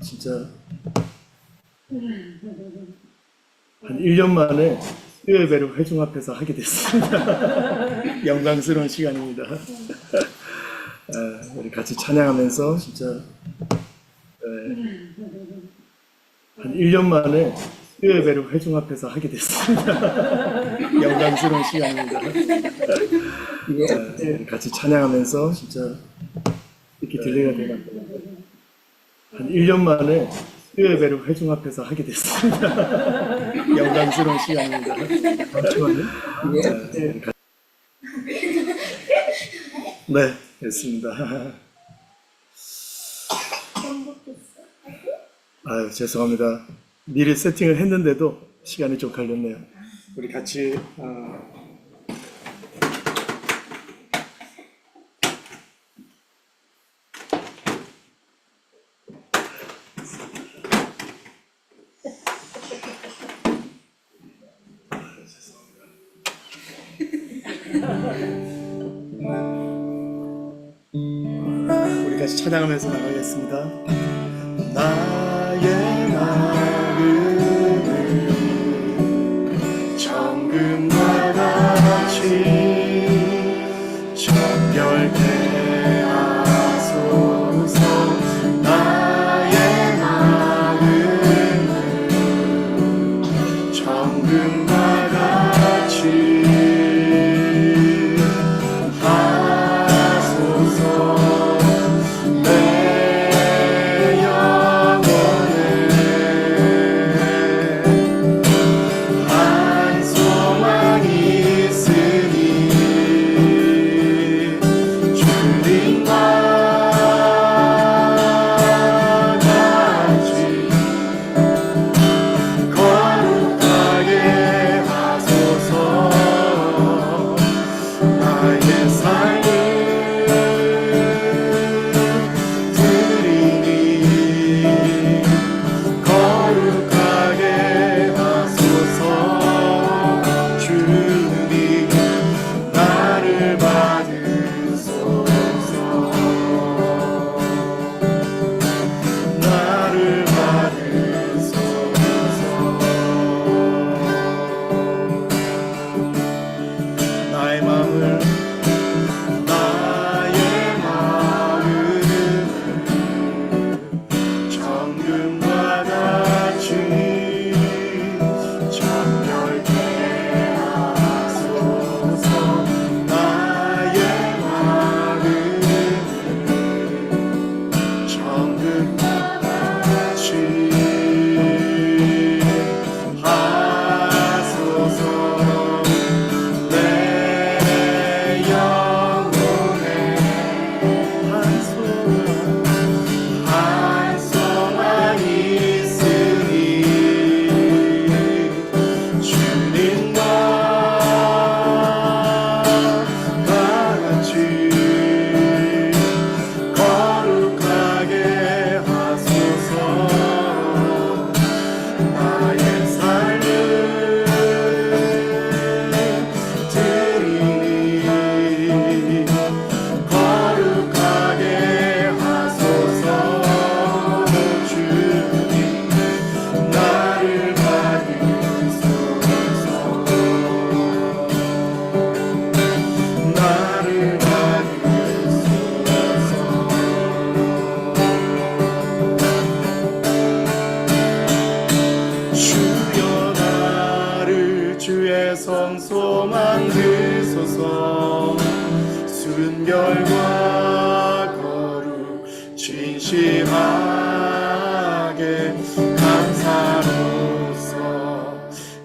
진짜 한 1년 만에 수요예배를 회중 앞에서 하게 됐습니다. 영광스러운 시간입니다. 우리 같이 찬양하면서 진짜 한 1년 만에 수요예배를 회중 앞에서 하게 됐습니다. 영광스러운 시간입니다. 우리 같이 찬양하면서 진짜 이렇게 딜레이가 되면 한 1년 만에 수요예배를 회중 앞에서 하게 됐습니다. 영광스러운 시간입니다. 네, 됐습니다. 아유, 죄송합니다. 미리 세팅을 했는데도 시간이 좀 걸렸네요. 우리 같이 우리 같이 찬양하면서 나가겠습니다. 나의 마음을 정금과 같이 정결케 하소서. 나의 마음을 정금과 같이 성소 만드소서. 순결과 거룩 진실하게 감사로서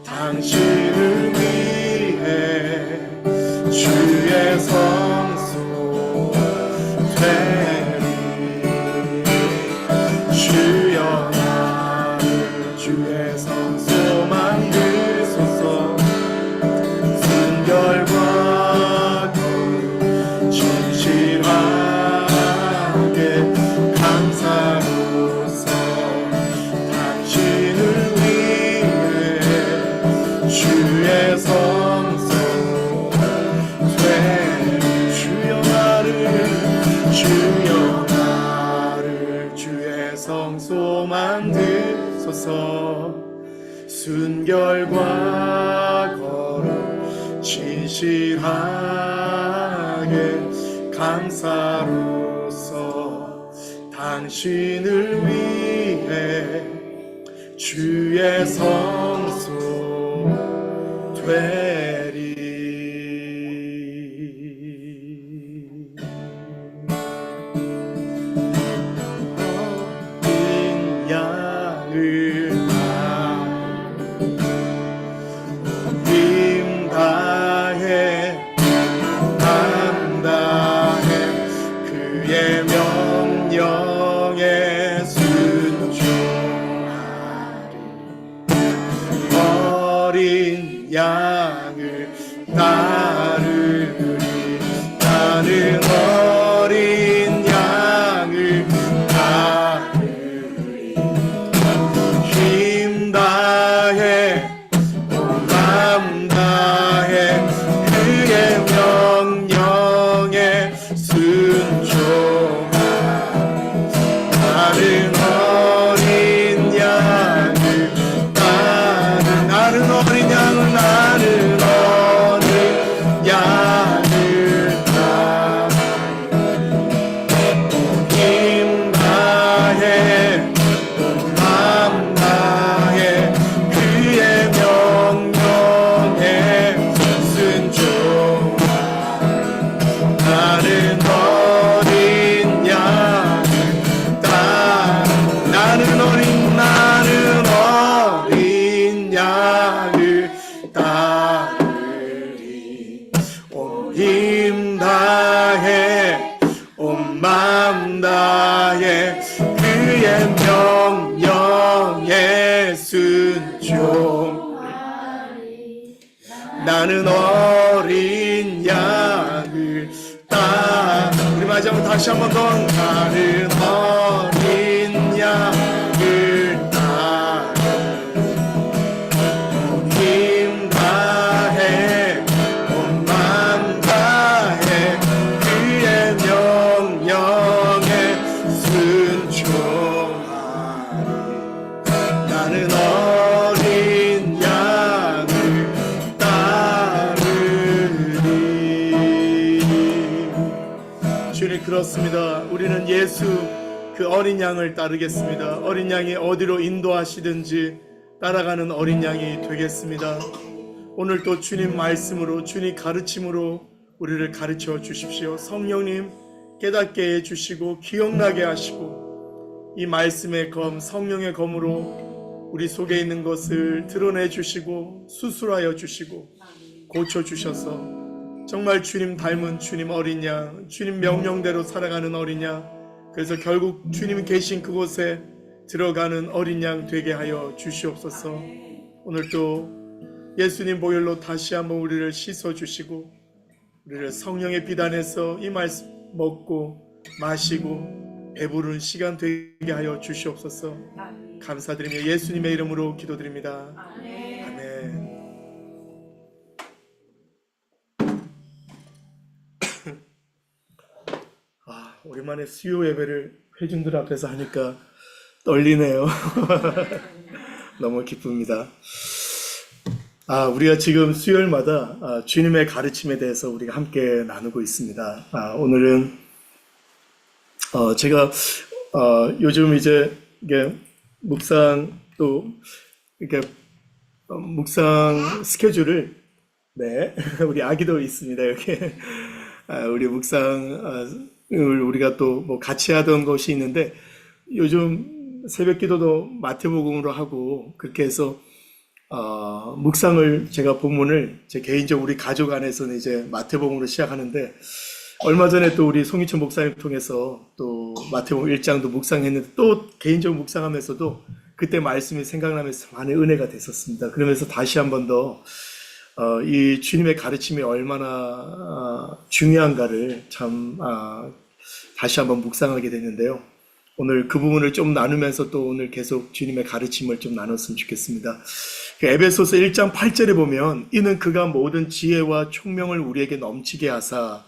당신을 위해 주의 성소 되리. 주여 나를 주의 성소 만드소서. 순결과 거룩 진실하게 감사로 주셔서 순결과 거룩 진실하게 감사로서 당신을 위해 주의 성소 되리. 어린 양을 힘 다해 감당해 그의 명령에 순종하리. 어린 양을 따르리. 나는 어린 양을 따르리. 힘 다해 맘 다해 그의 명령에 순종하리. 나는 어린 양을 따르리. 나는 어린 양을 나는 어린 양을 따르리. 힘 다해 맘 다해 그의 명령에 순종하리. 나는 어린 양을 따르리. 나는 어린 양을 따르리. 온 힘 다해 온 맘 다해 그의 명령에 순종하리. 나는 어린 양을 따르리. 우리 마지막으로 다시 한 번 더. 나는 어린 양을 따르리. 힘 다해 온 맘 다해 그의 명령에 순종하리. 나는 어린 양을 따르리. 주님, 그렇습니다. 우리는 예수 그 어린 양을 따르겠습니다. 어린 양이 어디로 인도하시든지 따라가는 어린 양이 되겠습니다. 오늘 또 주님 말씀으로 주님 가르침으로 우리를 가르쳐 주십시오. 성령님 깨닫게 해주시고 기억나게 하시고 이 말씀의 검 성령의 검으로 우리 속에 있는 것을 드러내 주시고 수술하여 주시고 고쳐 주셔서 정말 주님 닮은 주님 어린 양, 주님 명령대로 살아가는 어린 양, 그래서 결국 주님 계신 그곳에 들어가는 어린 양 되게 하여 주시옵소서. 오늘 또 예수님 보혈로 다시 한번 우리를 씻어 주시고 우리를 성령의 비단에서 이 말씀 먹고 마시고 배부른 시간 되게 하여 주시옵소서. 감사드리며 예수님의 이름으로 기도드립니다. 아멘. 오랜만에 수요 예배를 회중들 앞에서 하니까 떨리네요. 너무 기쁩니다. 우리가 지금 수요일마다 주님의 가르침에 대해서 우리가 함께 나누고 있습니다. 오늘은 제가 요즘 이제 이게 묵상 또 이렇게 묵상 스케줄을 우리 아기도 있습니다. 여기 우리 묵상을 우리가 또 뭐 같이 하던 것이 있는데 요즘 새벽 기도도 마태복음으로 하고 그렇게 해서 묵상을 제가 본문을 제 개인적으로 우리 가족 안에서는 이제 마태복음으로 시작하는데 얼마 전에 또 우리 송희천 목사님 통해서 또 마태복음 1장도 묵상했는데 또 개인적으로 묵상하면서도 그때 말씀이 생각나면서 많은 은혜가 됐었습니다. 그러면서 다시 한 번 더 이 주님의 가르침이 얼마나 중요한가를 참 다시 한번 묵상하게 됐는데요. 오늘 그 부분을 좀 나누면서 또 오늘 계속 주님의 가르침을 좀 나눴으면 좋겠습니다. 에베소서 1장 8절에 보면 이는 그가 모든 지혜와 총명을 우리에게 넘치게 하사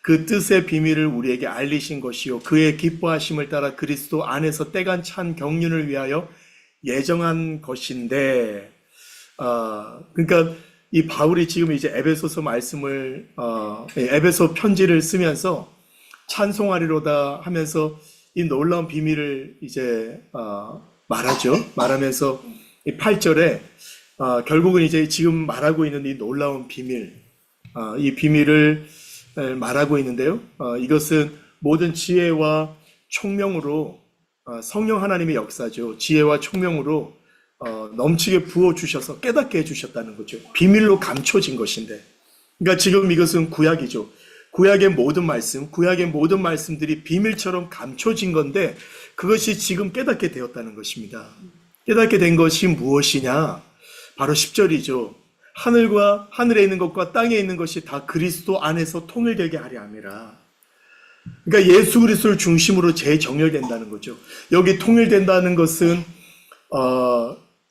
그 뜻의 비밀을 우리에게 알리신 것이요 그의 기뻐하심을 따라 그리스도 안에서 때간 찬 경륜을 위하여 예정한 것인데, 그러니까 이 바울이 지금 이제 에베소서 말씀을, 에베소 편지를 쓰면서 찬송하리로다 하면서 이 놀라운 비밀을 이제, 말하면서 이 8절에, 결국은 이제 지금 말하고 있는 이 놀라운 비밀, 이 비밀을 말하고 있는데요. 이것은 모든 지혜와 총명으로, 성령 하나님의 역사죠. 지혜와 총명으로 넘치게 부어주셔서 깨닫게 해주셨다는 거죠. 비밀로 감춰진 것인데. 그러니까 지금 이것은 구약이죠. 구약의 모든 말씀들이 비밀처럼 감춰진 건데 그것이 지금 깨닫게 되었다는 것입니다. 깨닫게 된 것이 무엇이냐? 바로 10절이죠. 하늘에 있는 것과 땅에 있는 것이 다 그리스도 안에서 통일되게 하려 함이라. 그러니까 예수 그리스도를 중심으로 재정렬된다는 거죠. 여기 통일된다는 것은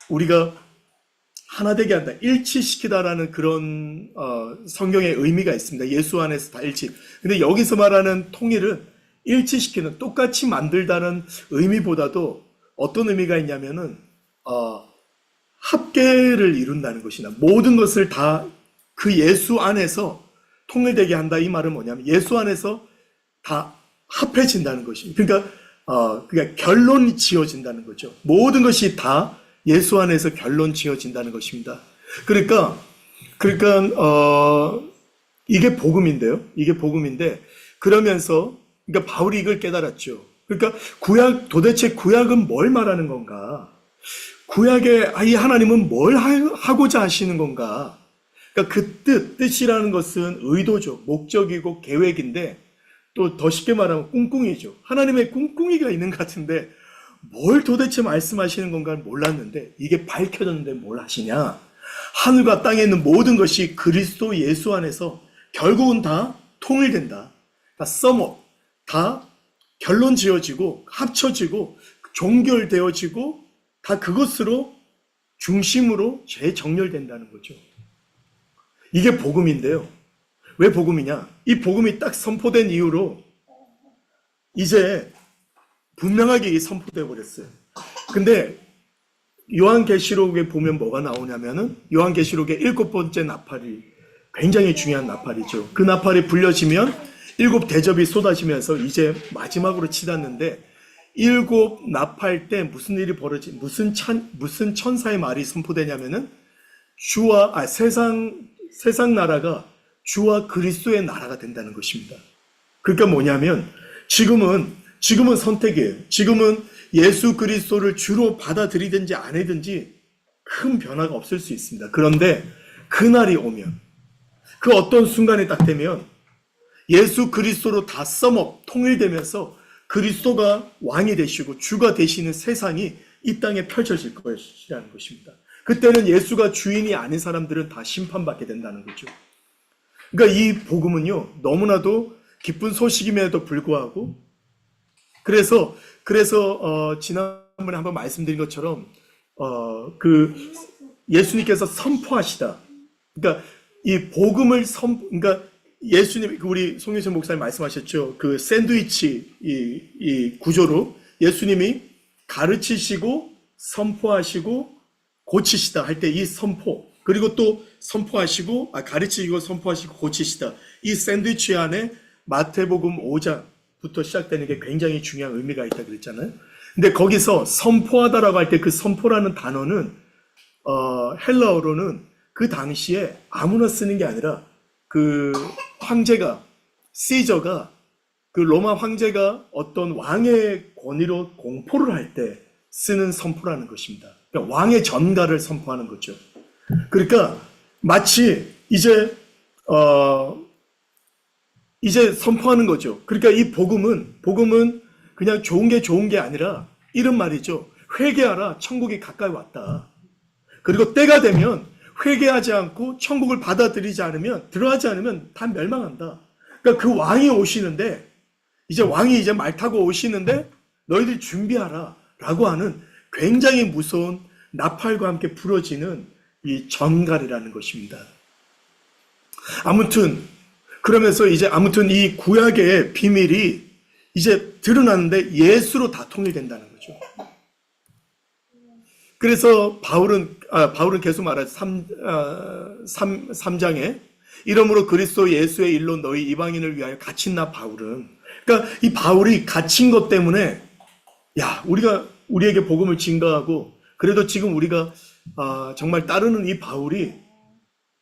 우리가 하나 되게 한다, 일치시키다라는 그런 성경의 의미가 있습니다. 예수 안에서 다 일치. 근데 여기서 말하는 통일은 일치시키는, 똑같이 만들다는 의미보다도 어떤 의미가 있냐면은 합계를 이룬다는 것이나 모든 것을 다 그 예수 안에서 통일되게 한다. 이 말은 뭐냐면 예수 안에서 다 합해진다는 것입니다. 그러니까 결론이 지어진다는 거죠. 모든 것이 다 예수 안에서 결론 지어진다는 것입니다. 그러니까 이게 복음인데요. 이게 복음인데 그러면서 그러니까 바울이 이걸 깨달았죠. 그러니까 도대체 구약은 뭘 말하는 건가? 구약의 이 하나님은 뭘 하고자 하시는 건가? 그러니까 그 뜻이라는 것은 의도죠. 목적이고 계획인데 또 더 쉽게 말하면 꿍꿍이죠. 하나님의 꿍꿍이가 있는 것 같은데 뭘 도대체 말씀하시는 건가를 몰랐는데 이게 밝혀졌는데 뭘 하시냐? 하늘과 땅에 있는 모든 것이 그리스도 예수 안에서 결국은 다 통일된다. 다 썸업, 다 결론 지어지고 합쳐지고 종결되어지고 다 그것으로 중심으로 재정렬된다는 거죠. 이게 복음인데요. 왜 복음이냐? 이 복음이 딱 선포된 이후로 이제 분명하게 선포되어 버렸어요. 근데 요한계시록에 보면 뭐가 나오냐면은 요한계시록의 7번째 나팔이 굉장히 중요한 나팔이죠. 그 나팔이 불려지면 7 대접이 쏟아지면서 이제 마지막으로 치닫는데 7 나팔 때 무슨 일이 무슨 천사의 말이 선포되냐면은 세상 나라가 주와 그리스도의 나라가 된다는 것입니다. 그러니까 뭐냐면 지금은 선택이에요. 지금은 예수 그리스도를 주로 받아들이든지 안 하든지 큰 변화가 없을 수 있습니다. 그런데 그날이 오면 그 어떤 순간이 딱 되면 예수 그리스도로 다 통일되면서 그리스도가 왕이 되시고 주가 되시는 세상이 이 땅에 펼쳐질 것이라는 것입니다. 그때는 예수가 주인이 아닌 사람들은 다 심판받게 된다는 거죠. 그러니까 이 복음은요, 너무나도 기쁜 소식임에도 불구하고, 그래서 지난번에 한번 말씀드린 것처럼, 예수님께서 선포하시다. 그러니까 이 복음을 그러니까 예수님, 우리 송유선 목사님 말씀하셨죠. 그 샌드위치 이 구조로 예수님이 가르치시고 선포하시고 고치시다 할 때 이 선포, 그리고 또 선포하시고 가르치시고 선포하시고 고치시다, 이 샌드위치 안에 마태복음 5장부터 시작되는 게 굉장히 중요한 의미가 있다 그랬잖아요. 근데 거기서 선포하다라고 할 때 그 선포라는 단어는 헬라어로는 그 당시에 아무나 쓰는 게 아니라 그 황제가 시저가 그 로마 황제가 어떤 왕의 권위로 공포를 할 때 쓰는 선포라는 것입니다. 그러니까 왕의 전가를 선포하는 거죠. 그러니까 마치 이제 선포하는 거죠. 그러니까 이 복음은 그냥 좋은 게 아니라 이런 말이죠. 회개하라, 천국이 가까이 왔다. 그리고 때가 되면 회개하지 않고 천국을 들어가지 않으면 다 멸망한다. 그러니까 그 왕이 오시는데 왕이 말 타고 오시는데 너희들 준비하라 라고 하는 굉장히 무서운 나팔과 함께 부러지는 이 전갈이라는 것입니다. 그러면서 이 구약의 비밀이 이제 드러나는데 예수로 다 통일된다는 거죠. 그래서 바울은 계속 말하죠. 3장에 이러므로 그리스도 예수의 일로 너희 이방인을 위하여 갇힌 나 바울은, 그러니까 이 바울이 갇힌 것 때문에 우리가 우리에게 복음을 증거하고 그래도 지금 우리가 정말 따르는 이 바울이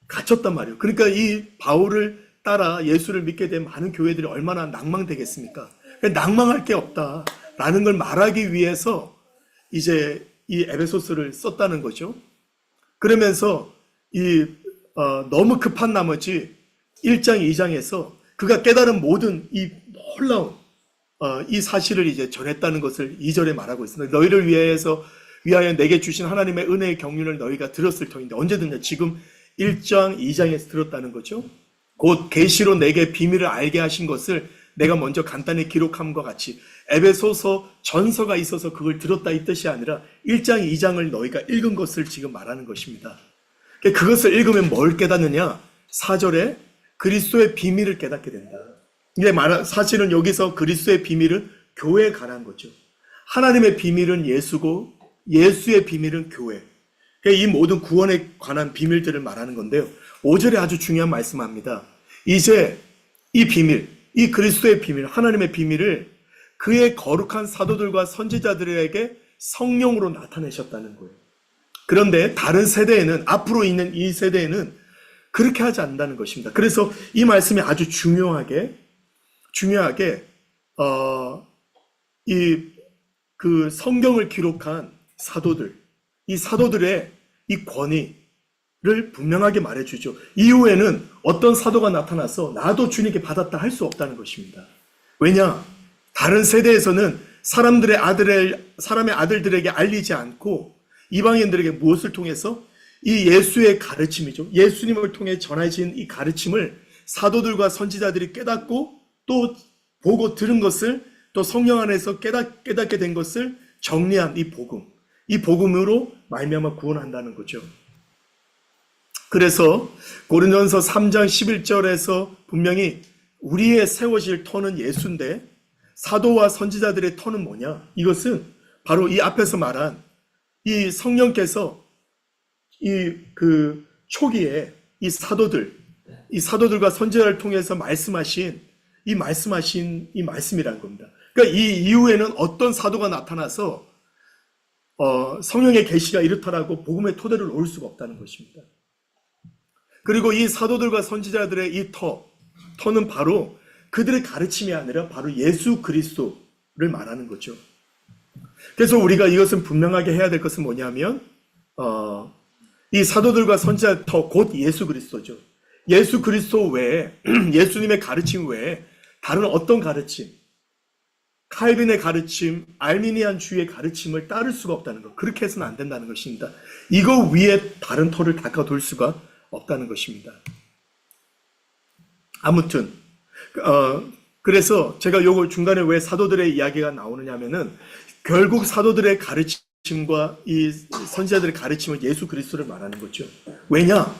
갇혔단 말이에요. 그러니까 이 바울을 따라 예수를 믿게 된 많은 교회들이 얼마나 낭망되겠습니까? 낭망할 게 없다라는 걸 말하기 위해서 이제 이 에베소서를 썼다는 거죠. 그러면서 너무 급한 나머지 1장, 2장에서 그가 깨달은 모든 이 놀라운 이 사실을 이제 전했다는 것을 2절에 말하고 있습니다. 너희를 위하여 내게 주신 하나님의 은혜의 경륜을 너희가 들었을 터인데, 언제 듣냐? 지금 1장, 2장에서 들었다는 거죠. 곧 계시로 내게 비밀을 알게 하신 것을 내가 먼저 간단히 기록함과 같이 에베소서 전서가 있어서 그걸 들었다 이 뜻이 아니라 1장, 2장을 너희가 읽은 것을 지금 말하는 것입니다. 그것을 읽으면 뭘 깨닫느냐? 4절에 그리스도의 비밀을 깨닫게 된다. 근데 사실은 여기서 그리스도의 비밀은 교회에 관한 거죠. 하나님의 비밀은 예수고 예수의 비밀은 교회. 이 모든 구원에 관한 비밀들을 말하는 건데요. 5절에 아주 중요한 말씀합니다. 이제 이 비밀, 이 그리스도의 비밀, 하나님의 비밀을 그의 거룩한 사도들과 선지자들에게 성령으로 나타내셨다는 거예요. 그런데 다른 세대에는, 앞으로 있는 이 세대에는 그렇게 하지 않는다는 것입니다. 그래서 이 말씀이 아주 중요하게 그 성경을 기록한 사도들, 이 사도들의 이 권위를 분명하게 말해주죠. 이후에는 어떤 사도가 나타나서 나도 주님께 받았다 할 수 없다는 것입니다. 왜냐? 다른 세대에서는 사람의 아들들에게 알리지 않고 이방인들에게 무엇을 통해서? 이 예수의 가르침이죠. 예수님을 통해 전해진 이 가르침을 사도들과 선지자들이 깨닫고 또 보고 들은 것을 또 성령 안에서 깨닫게 된 것을 정리한 이 복음으로 말미암아 구원한다는 거죠. 그래서 고린도전서 3장 11절에서 분명히 우리의 세워질 터는 예수인데 사도와 선지자들의 터는 뭐냐? 이것은 바로 이 앞에서 말한 이 성령께서 초기에 이 사도들과 선지자를 통해서 말씀하신 이 말씀이란 겁니다. 그러니까 이 이후에는 어떤 사도가 나타나서 성령의 계시가 이렇다라고 복음의 토대를 놓을 수가 없다는 것입니다. 그리고 이 사도들과 선지자들의 이 터는 바로 그들의 가르침이 아니라 바로 예수 그리스도를 말하는 거죠. 그래서 우리가 이것은 분명하게 해야 될 것은 뭐냐면 이 사도들과 선지자 터 곧 예수 그리스도죠. 예수 그리스도 외에 예수님의 가르침 외에 다른 어떤 가르침, 칼빈의 가르침, 알미니안주의 가르침을 따를 수가 없다는 것. 그렇게 해서는 안 된다는 것입니다. 이거 위에 다른 터를 닦아둘 수가 없다는 것입니다. 아무튼 그래서 제가 요거 중간에 왜 사도들의 이야기가 나오느냐 하면은 결국 사도들의 가르침과 이 선지자들의 가르침은 예수 그리스도를 말하는 거죠. 왜냐?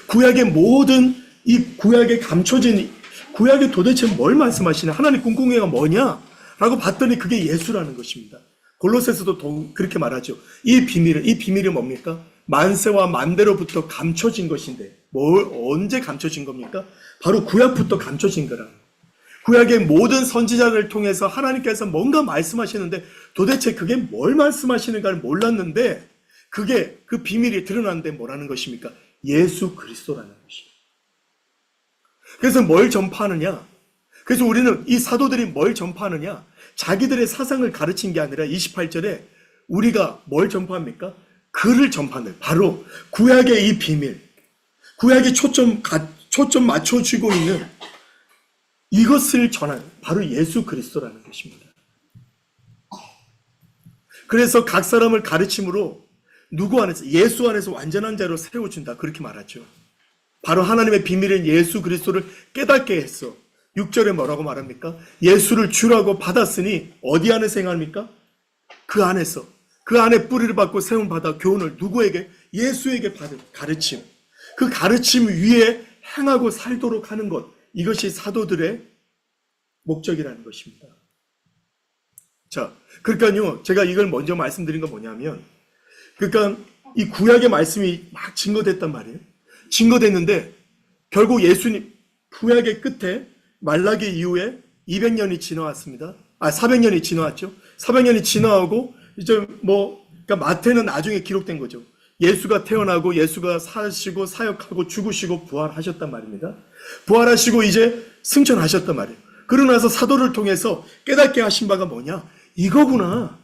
구약의 모든 이 구약에 감춰진 구약에 도대체 뭘 말씀하시나? 하나님 궁극의가 뭐냐? 라고 봤더니 그게 예수라는 것입니다. 골로새서도 그렇게 말하죠. 이 비밀이 뭡니까? 만세와 만대로부터 감춰진 것인데 언제 감춰진 겁니까? 바로 구약부터 감춰진 거라. 구약의 모든 선지자를 통해서 하나님께서 뭔가 말씀하시는데 도대체 그게 뭘 말씀하시는가를 몰랐는데 그게 그 비밀이 드러났는데 뭐라는 것입니까? 예수 그리스도라는 것입니다. 그래서 뭘 전파하느냐? 그래서 우리는 이 사도들이 뭘 전파하느냐? 자기들의 사상을 가르친 게 아니라 28절에 우리가 뭘 전파합니까? 글을 전파하는, 바로 구약의 이 비밀, 구약이 초점 맞춰주고 있는 이것을 전하는 바로 예수 그리스도라는 것입니다. 그래서 각 사람을 가르침으로 누구 안에서? 예수 안에서 완전한 자로 세워준다. 그렇게 말하죠. 바로 하나님의 비밀인 예수 그리스도를 깨닫게 했어. 6절에 뭐라고 말합니까? 예수를 주라고 받았으니 어디 안에서 행합니까? 그 안에서. 그 안에 뿌리를 받고 세움 받아 교훈을 누구에게? 예수에게 받은 가르침. 그 가르침 위에 행하고 살도록 하는 것. 이것이 사도들의 목적이라는 것입니다. 자, 그러니까요, 제가 이걸 먼저 말씀드린 건 뭐냐면, 그러니까 이 구약의 말씀이 막 증거됐단 말이에요. 증거됐는데 결국 예수님 구약의 끝에 말라기 이후에 200년이 지나왔습니다. 400년이 지나왔죠. 400년이 지나고 이제 그러니까 마태는 나중에 기록된 거죠. 예수가 태어나고 예수가 사시고 사역하고 죽으시고 부활하셨단 말입니다. 부활하시고 이제 승천하셨단 말이에요. 그러고 나서 사도를 통해서 깨닫게 하신 바가 뭐냐? 이거구나.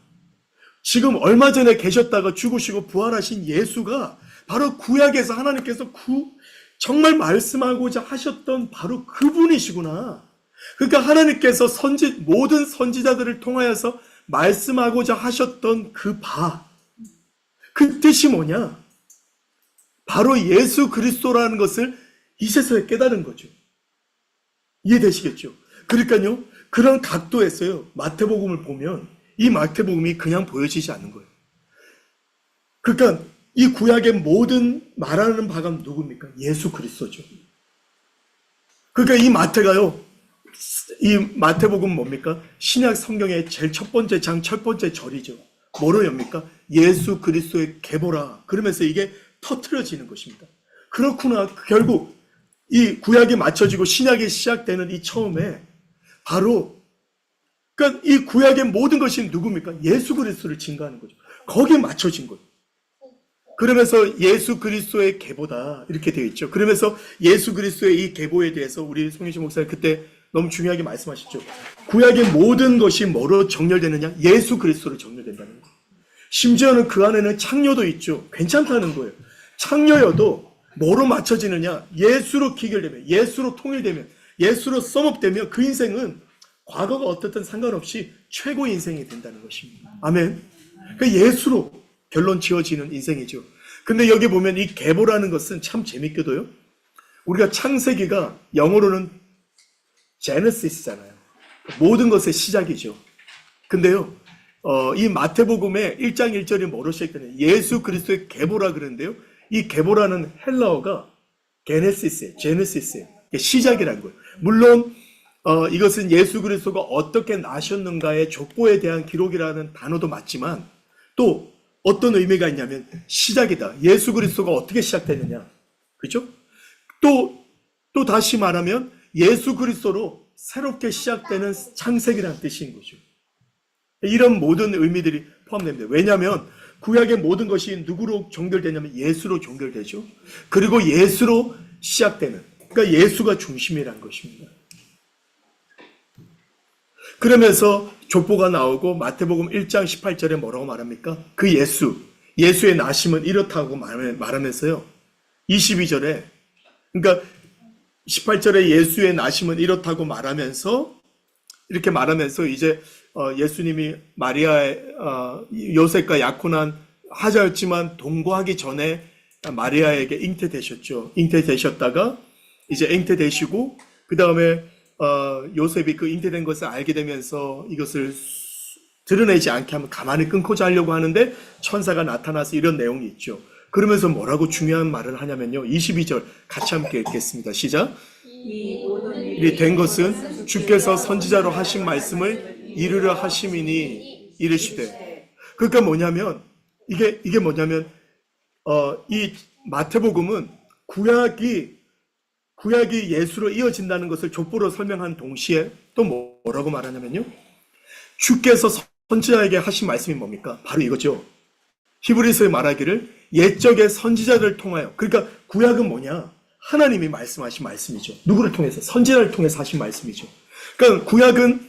지금 얼마 전에 계셨다가 죽으시고 부활하신 예수가 바로 구약에서 하나님께서 정말 말씀하고자 하셨던 바로 그분이시구나. 그러니까 하나님께서 모든 선지자들을 통하여서 말씀하고자 하셨던 그 뜻이 뭐냐? 바로 예수 그리스도라는 것을 이제서야 깨달은 거죠. 이해되시겠죠? 그러니까요, 그런 각도에서요, 마태복음을 보면 이 마태복음이 그냥 보여지지 않는 거예요. 그러니까 이 구약의 모든 말하는 바가 누굽니까? 예수 그리스도죠. 그러니까 이 마태복음 뭡니까? 신약 성경의 제일 첫 번째 장, 첫 번째 절이죠. 뭐로 엽니까? 예수 그리스도의 계보라. 그러면서 이게 터트려지는 것입니다. 그렇구나. 결국 이 구약이 맞춰지고 신약이 시작되는 이 처음에 바로 그러니까 이 구약의 모든 것이 누굽니까? 예수 그리스도를 증거하는 거죠. 거기에 맞춰진 거예요. 그러면서 예수 그리스도의 계보다 이렇게 되어 있죠. 그러면서 예수 그리스도의 이 계보에 대해서 우리 송혜신 목사님 그때 너무 중요하게 말씀하셨죠. 구약의 모든 것이 뭐로 정렬되느냐? 예수 그리스도로 정렬된다는 거예요. 심지어는 그 안에는 창녀도 있죠. 괜찮다는 거예요. 창녀여도 뭐로 맞춰지느냐? 예수로 기결되면, 예수로 통일되면, 예수로 썸업되면 그 인생은 과거가 어떻든 상관없이 최고의 인생이 된다는 것입니다. 아멘. 그러니까 예수로 결론 지어지는 인생이죠. 근데 여기 보면 이 계보라는 것은 참 재밌게도요. 우리가 창세기가 영어로는 제네시스잖아요. 모든 것의 시작이죠. 근데요, 이 마태복음의 1장 1절이 뭐로 시작되냐? 예수 그리스도의 계보라 그러는데요. 이 계보라는 헬라어가 제네시스예요. 시작이라는 거예요. 물론 이것은 예수 그리스도가 어떻게 나셨는가의 족보에 대한 기록이라는 단어도 맞지만 또 어떤 의미가 있냐면 시작이다. 예수 그리스도가 어떻게 시작되느냐. 그죠? 또 다시 말하면 예수 그리스도로 새롭게 시작되는 창세기라는 뜻인 거죠. 이런 모든 의미들이 포함됩니다. 왜냐하면 구약의 모든 것이 누구로 종결되냐면 예수로 종결되죠. 그리고 예수로 시작되는, 그러니까 예수가 중심이라는 것입니다. 그러면서 족보가 나오고 마태복음 1장 18절에 뭐라고 말합니까? 그 예수의 나심은 이렇다고 말하면서요. 22절에, 그러니까 18절에 예수의 나심은 이렇다고 말하면서 이렇게 말하면서 이제 예수님이 요셉과 약혼한 하자였지만 동거하기 전에 마리아에게 잉태되셨죠. 잉태되셨다가 이제 잉태되시고 그 다음에 요셉이 그 잉태된 것을 알게 되면서 이것을 드러내지 않게 하면 가만히 끊고자 하려고 하는데 천사가 나타나서 이런 내용이 있죠. 그러면서 뭐라고 중요한 말을 하냐면요. 22절 같이 함께 읽겠습니다. 시작. 이 된 것은 주께서 선지자로 하신 말씀을 이루려 하심이니 이르시되. 그러니까 뭐냐면 이게 뭐냐면 이 마태복음은 구약이 예수로 이어진다는 것을 족보로 설명한 동시에 또 뭐라고 말하냐면요. 주께서 선지자에게 하신 말씀이 뭡니까? 바로 이거죠. 히브리서에 말하기를 옛적의 선지자들을 통하여, 그러니까 구약은 뭐냐? 하나님이 말씀하신 말씀이죠. 누구를 통해서? 선지자를 통해서 하신 말씀이죠. 그러니까 구약은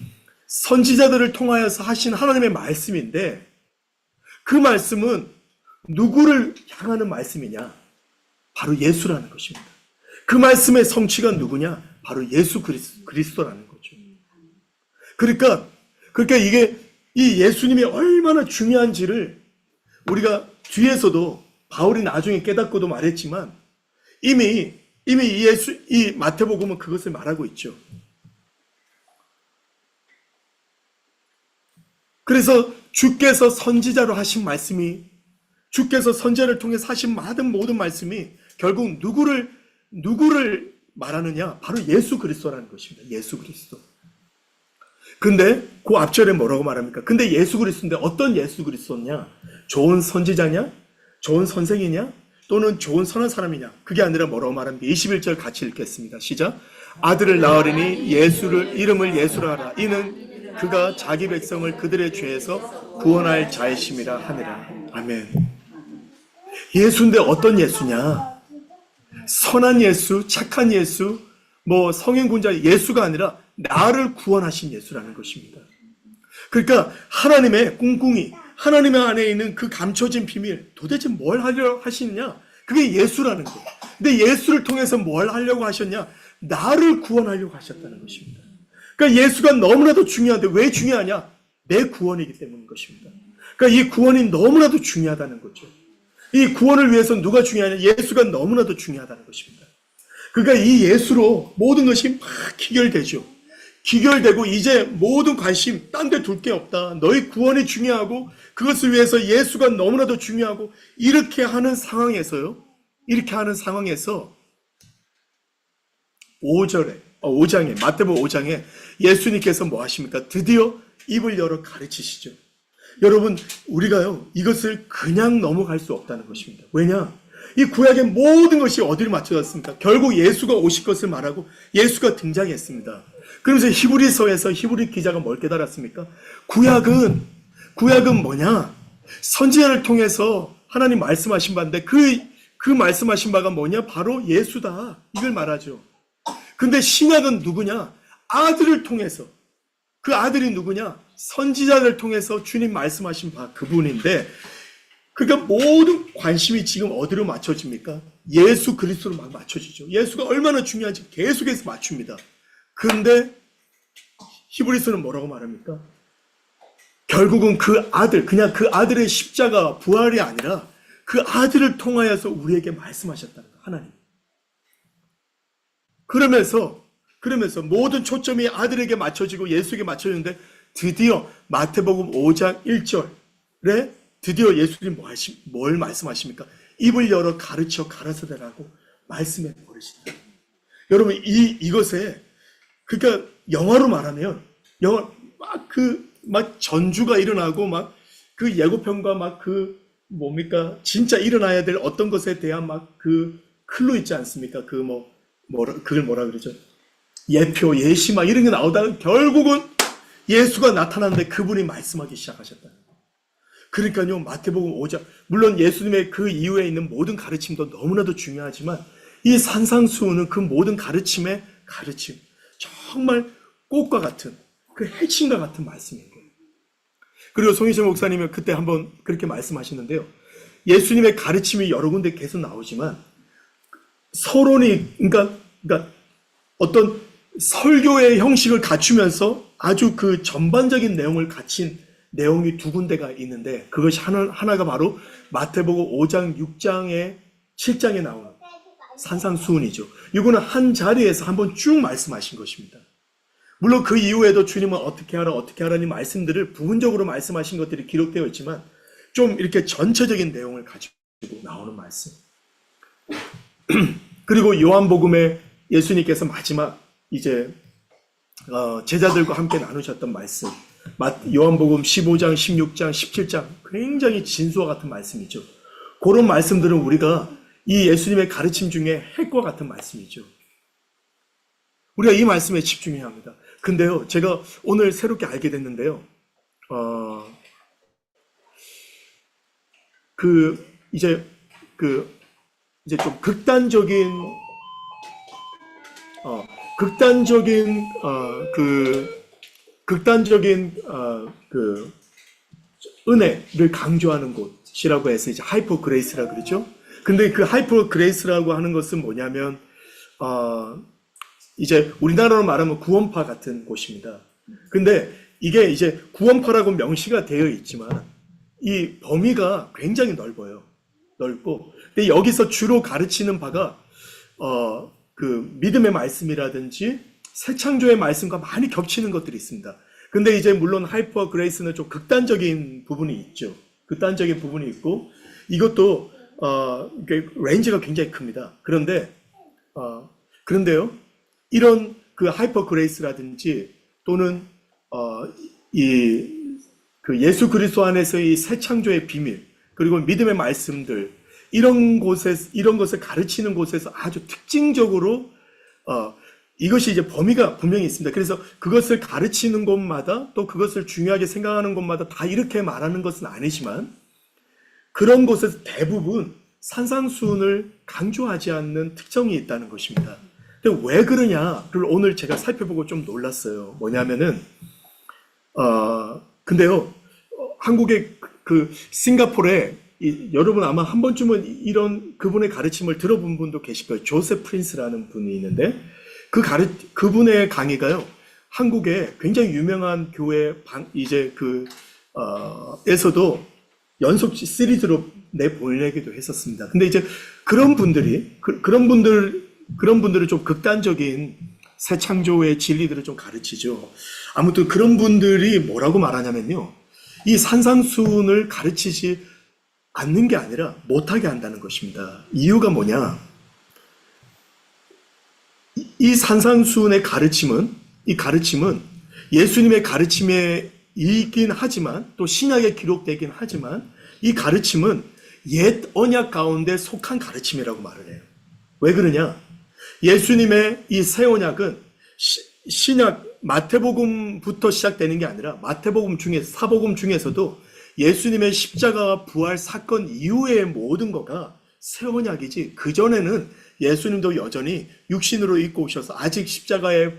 선지자들을 통하여서 하신 하나님의 말씀인데 그 말씀은 누구를 향하는 말씀이냐? 바로 예수라는 것입니다. 그 말씀의 성취가 누구냐? 바로 예수 그리스도라는 거죠. 그러니까 이게 이 예수님이 얼마나 중요한지를 우리가 뒤에서도 바울이 나중에 깨닫고도 말했지만 이미 이 마태복음은 그것을 말하고 있죠. 그래서 주께서 선지자로 하신 말씀이, 주께서 선지자를 통해서 하신 모든 말씀이 결국 누구를 말하느냐? 바로 예수 그리스도라는 것입니다. 예수 그리스도. 근데 그 앞절에 뭐라고 말합니까? 근데 예수 그리스도인데 어떤 예수 그리스도냐? 좋은 선지자냐? 좋은 선생이냐? 또는 좋은 선한 사람이냐? 그게 아니라 뭐라고 말합니까? 21절 같이 읽겠습니다. 시작. 아들을 낳으리니 이름을 예수라 하라. 이는 그가 자기 백성을 그들의 죄에서 구원할 자이심이라 하니라. 아멘. 예수인데 어떤 예수냐? 선한 예수, 착한 예수, 뭐 성인군자 예수가 아니라 나를 구원하신 예수라는 것입니다. 그러니까 하나님의 꿍꿍이, 하나님의 안에 있는 그 감춰진 비밀, 도대체 뭘 하려 하시느냐? 그게 예수라는 거예요. 근데 예수를 통해서 뭘 하려고 하셨냐? 나를 구원하려고 하셨다는 것입니다. 그러니까 예수가 너무나도 중요한데 왜 중요하냐? 내 구원이기 때문인 것입니다. 그러니까 이 구원이 너무나도 중요하다는 거죠. 이 구원을 위해서 누가 중요하냐? 예수가 너무나도 중요하다는 것입니다. 그러니까 이 예수로 모든 것이 막 기결되죠. 기결되고 이제 모든 관심 딴 데 둘 게 없다. 너희 구원이 중요하고 그것을 위해서 예수가 너무나도 중요하고 이렇게 하는 상황에서 5장에 마태복음 5장에 예수님께서 뭐 하십니까? 드디어 입을 열어 가르치시죠. 여러분 우리가요 이것을 그냥 넘어갈 수 없다는 것입니다. 왜냐? 이 구약의 모든 것이 어디를 맞춰졌습니까? 결국 예수가 오실 것을 말하고 예수가 등장했습니다. 그러면서 히브리서에서 히브리 기자가 뭘 깨달았습니까? 구약은 뭐냐? 선지자를 통해서 하나님 말씀하신 바인데 그 말씀하신 바가 뭐냐? 바로 예수다. 이걸 말하죠. 근데 신약은 누구냐? 아들을 통해서. 그 아들이 누구냐? 선지자를 통해서 주님 말씀하신 바 그분인데 그러니까 모든 관심이 지금 어디로 맞춰집니까? 예수 그리스도로 막 맞춰지죠. 예수가 얼마나 중요한지 계속해서 맞춥니다. 그런데 히브리서는 뭐라고 말합니까? 결국은 그 아들, 그냥 그 아들의 십자가 부활이 아니라 그 아들을 통하여서 우리에게 말씀하셨다는 거예요. 하나님. 그러면서 모든 초점이 아들에게 맞춰지고 예수에게 맞춰지는데 드디어 마태복음 5장 1절에 드디어 예수님 뭘 말씀하십니까? 입을 열어 가르쳐 가라사대라고 말씀해 버리신다. 여러분 이것에 그러니까 영화로 말하면 막 전주가 일어나고 막 그 예고편과 막 그 뭡니까 진짜 일어나야 될 어떤 것에 대한 막 그 클로 있지 않습니까? 그걸 뭐라 그러죠? 예표, 예시 막 이런 게 나오다가 결국은 예수가 나타났는데 그분이 말씀하기 시작하셨다. 그러니까요, 마태복음 5장, 물론 예수님의 그 이후에 있는 모든 가르침도 너무나도 중요하지만 이 산상수훈은 그 모든 가르침, 정말 꽃과 같은, 그 핵심과 같은 말씀인 거예요. 그리고 송희철 목사님은 그때 한번 그렇게 말씀하시는데요. 예수님의 가르침이 여러 군데 계속 나오지만 서론이, 그러니까 어떤 설교의 형식을 갖추면서 아주 그 전반적인 내용을 갖춘 내용이 두 군데가 있는데 그것이 하나가 바로 마태복음 5장, 6장에 7장에 나오는 산상수훈이죠. 이거는 한 자리에서 한번 쭉 말씀하신 것입니다. 물론 그 이후에도 주님은 어떻게 하라니 말씀들을 부분적으로 말씀하신 것들이 기록되어 있지만 좀 이렇게 전체적인 내용을 가지고 나오는 말씀. 그리고 요한복음에 예수님께서 마지막 이제 제자들과 함께 나누셨던 말씀, 요한복음 15장, 16장, 17장 굉장히 진수와 같은 말씀이죠. 그런 말씀들은 우리가 이 예수님의 가르침 중에 핵과 같은 말씀이죠. 우리가 이 말씀에 집중해야 합니다. 근데요, 제가 오늘 새롭게 알게 됐는데요, 이제 좀 극단적인 은혜를 강조하는 곳이라고 해서 이제 하이퍼 그레이스라 그러죠. 근데 그 하이퍼 그레이스라고 하는 것은 뭐냐면 이제 우리나라로 말하면 구원파 같은 곳입니다. 근데 이게 이제 구원파라고 명시가 되어 있지만 이 범위가 굉장히 넓고 근데 여기서 주로 가르치는 바가 그 믿음의 말씀이라든지 새 창조의 말씀과 많이 겹치는 것들이 있습니다. 근데 이제 물론 하이퍼 그레이스는 좀 극단적인 부분이 있죠. 극단적인 부분이 있고 이것도 레인지가 굉장히 큽니다. 그런데요, 이런 그 하이퍼 그레이스라든지 또는 그 예수 그리스도 안에서의 새 창조의 비밀, 그리고 믿음의 말씀들, 이런 것을 가르치는 곳에서 아주 특징적으로 이것이 이제 범위가 분명히 있습니다. 그래서 그것을 가르치는 곳마다 또 그것을 중요하게 생각하는 곳마다 다 이렇게 말하는 것은 아니지만 그런 곳에서 대부분 산상수훈을 강조하지 않는 특성이 있다는 것입니다. 근데 왜 그러냐를 오늘 제가 살펴보고 좀 놀랐어요. 뭐냐면은 근데요, 한국의 그 싱가포르에 여러분 아마 한 번쯤은 이런 그분의 가르침을 들어본 분도 계실 거예요. 조셉 프린스라는 분이 있는데 그분의 강의가요, 한국의 굉장히 유명한 교회 에서도 연속 시리즈로 내보내기도 했었습니다. 근데 이제 그런 분들을 좀 극단적인 새 창조의 진리들을 좀 가르치죠. 아무튼 그런 분들이 뭐라고 말하냐면요, 이 산상수훈을 가르치지 않는 게 아니라 못하게 한다는 것입니다. 이유가 뭐냐? 이 산상수훈의 이 가르침은 예수님의 가르침에 이긴 하지만 또 신약에 기록되긴 하지만 이 가르침은 옛 언약 가운데 속한 가르침이라고 말을 해요. 왜 그러냐? 예수님의 이 새 언약은 신약 마태복음부터 시작되는 게 아니라 마태복음 중에서 사복음 중에서도 예수님의 십자가와 부활 사건 이후의 모든 거가 새 언약이지, 그전에는 예수님도 여전히 육신으로 입고 오셔서 아직 십자가의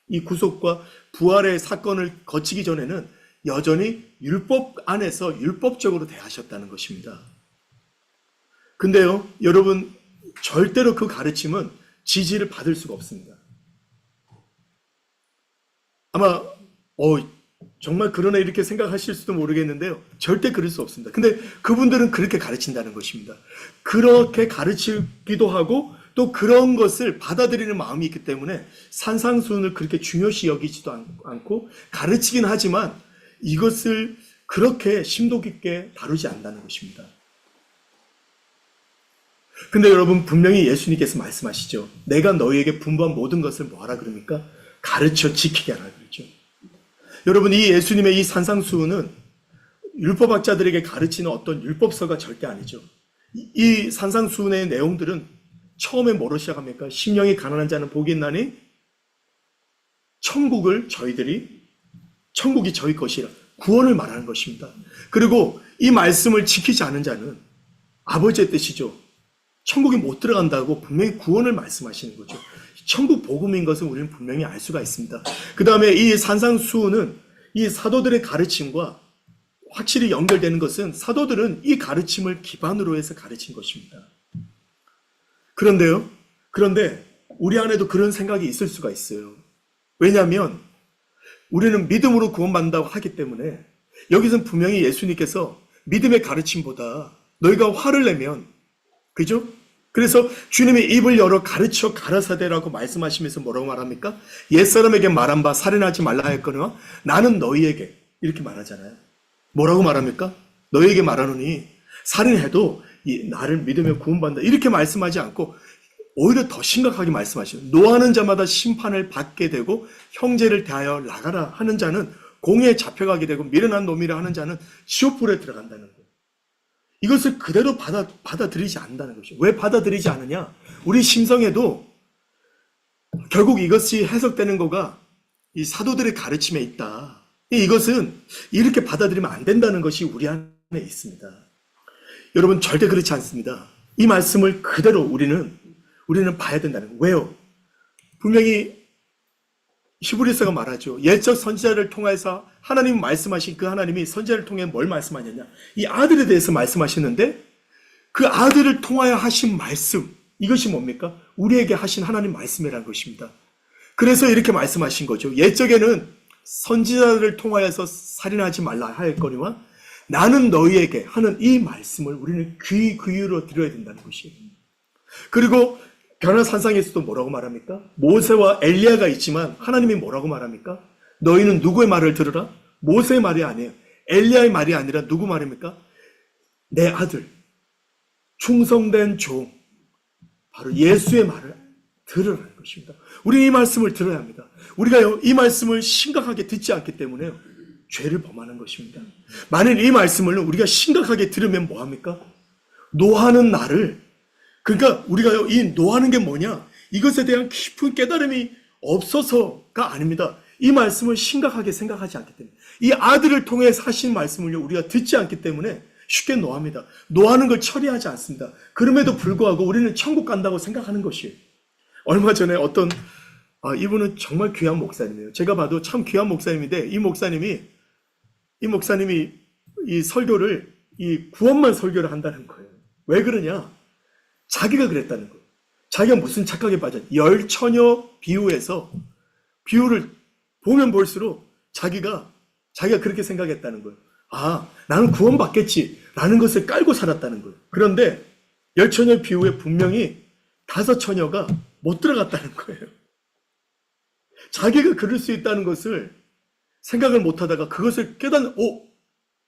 이 구속과 부활의 사건을 거치기 전에는 여전히 율법 안에서 율법적으로 대하셨다는 것입니다. 근데요, 여러분, 절대로 그 가르침은 지지를 받을 수가 없습니다. 아마 정말 그러네 이렇게 생각하실 수도 모르겠는데요, 절대 그럴 수 없습니다. 근데 그분들은 그렇게 가르친다는 것입니다. 그렇게 가르치기도 하고 또 그런 것을 받아들이는 마음이 있기 때문에 산상수훈을 그렇게 중요시 여기지도 않고 가르치긴 하지만 이것을 그렇게 심도 깊게 다루지 않는다는 것입니다. 근데 여러분, 분명히 예수님께서 말씀하시죠. 내가 너희에게 분부한 모든 것을 뭐하라 그럽니까? 가르쳐 지키게 하라 그러죠. 여러분, 이 예수님의 이 산상수훈은 율법학자들에게 가르치는 어떤 율법서가 절대 아니죠. 이 산상수훈의 내용들은 처음에 뭐로 시작합니까? 심령이 가난한 자는 복이 있나니 천국이 저희 것이라, 구원을 말하는 것입니다. 그리고 이 말씀을 지키지 않은 자는 아버지의 뜻이죠. 천국에 못 들어간다고 분명히 구원을 말씀하시는 거죠. 천국 복음인 것은 우리는 분명히 알 수가 있습니다. 그 다음에 이 산상수훈은 이 사도들의 가르침과 확실히 연결되는 것은 사도들은 이 가르침을 기반으로 해서 가르친 것입니다. 그런데 우리 안에도 그런 생각이 있을 수가 있어요. 왜냐하면 우리는 믿음으로 구원받는다고 하기 때문에 여기서는 분명히 예수님께서 믿음의 가르침보다 너희가 화를 내면, 그죠? 그래서 주님이 입을 열어 가르쳐 가라사대라고 말씀하시면서 뭐라고 말합니까? 옛사람에게 말한 바 살인하지 말라 했거니와 나는 너희에게, 이렇게 말하잖아요. 뭐라고 말합니까? 너희에게 말하노니 살인해도 나를 믿으며 구원받는다, 이렇게 말씀하지 않고 오히려 더 심각하게 말씀하시는, 노하는 자마다 심판을 받게 되고 형제를 대하여 나가라 하는 자는 공회에 잡혀가게 되고 미련한 놈이라 하는 자는 지옥불에 들어간다는 거예요. 이것을 그대로 받아들이지 않는다는 것이죠. 왜 받아들이지 않느냐? 우리 심성에도 결국 이것이 해석되는 거가 이 사도들의 가르침에 있다. 이것은 이렇게 받아들이면 안 된다는 것이 우리 안에 있습니다. 여러분, 절대 그렇지 않습니다. 이 말씀을 그대로 우리는 봐야 된다는 거예요. 왜요? 분명히 히브리서가 말하죠. 옛적 선지자를 통해서 하나님 말씀하신 그 하나님이 선지자를 통해 뭘 말씀하느냐? 이 아들에 대해서 말씀하시는데 그 아들을 통하여 하신 말씀, 이것이 뭡니까? 우리에게 하신 하나님 말씀이라는 것입니다. 그래서 이렇게 말씀하신 거죠. 옛적에는 선지자를 통하여서 살인하지 말라 하였거니와 나는 너희에게 하는 이 말씀을 우리는 귀로 들어야 된다는 것이에요. 그리고 변화산상에서도 뭐라고 말합니까? 모세와 엘리야가 있지만 하나님이 뭐라고 말합니까? 너희는 누구의 말을 들으라? 모세의 말이 아니에요. 엘리야의 말이 아니라 누구 말입니까? 내 아들, 충성된 종, 바로 예수의 말을 들으라는 것입니다. 우리는 이 말씀을 들어야 합니다. 우리가 이 말씀을 심각하게 듣지 않기 때문에 죄를 범하는 것입니다. 만일 이 말씀을 우리가 심각하게 들으면 뭐합니까? 노하는 나를, 그러니까 우리가 이 노하는 게 뭐냐? 이것에 대한 깊은 깨달음이 없어서가 아닙니다. 이 말씀을 심각하게 생각하지 않기 때문에, 이 아들을 통해서 하신 말씀을 우리가 듣지 않기 때문에 쉽게 노합니다. 노하는 걸 처리하지 않습니다. 그럼에도 불구하고 우리는 천국 간다고 생각하는 것이에요. 얼마 전에 어떤 이분은 정말 귀한 목사님이에요. 제가 봐도 참 귀한 목사님인데, 이 목사님이 이 설교를, 이 구원만 설교를 한다는 거예요. 왜 그러냐? 자기가 그랬다는 거예요. 자기가 무슨 착각에 빠졌, 열처녀 비유에서, 비유를 보면 볼수록 자기가 그렇게 생각했다는 거예요. 나는 구원받겠지라는 것을 깔고 살았다는 거예요. 그런데 열처녀 비유에 분명히 5처녀가 못 들어갔다는 거예요. 자기가 그럴 수 있다는 것을 생각을 못 하다가 그것을 깨닫는,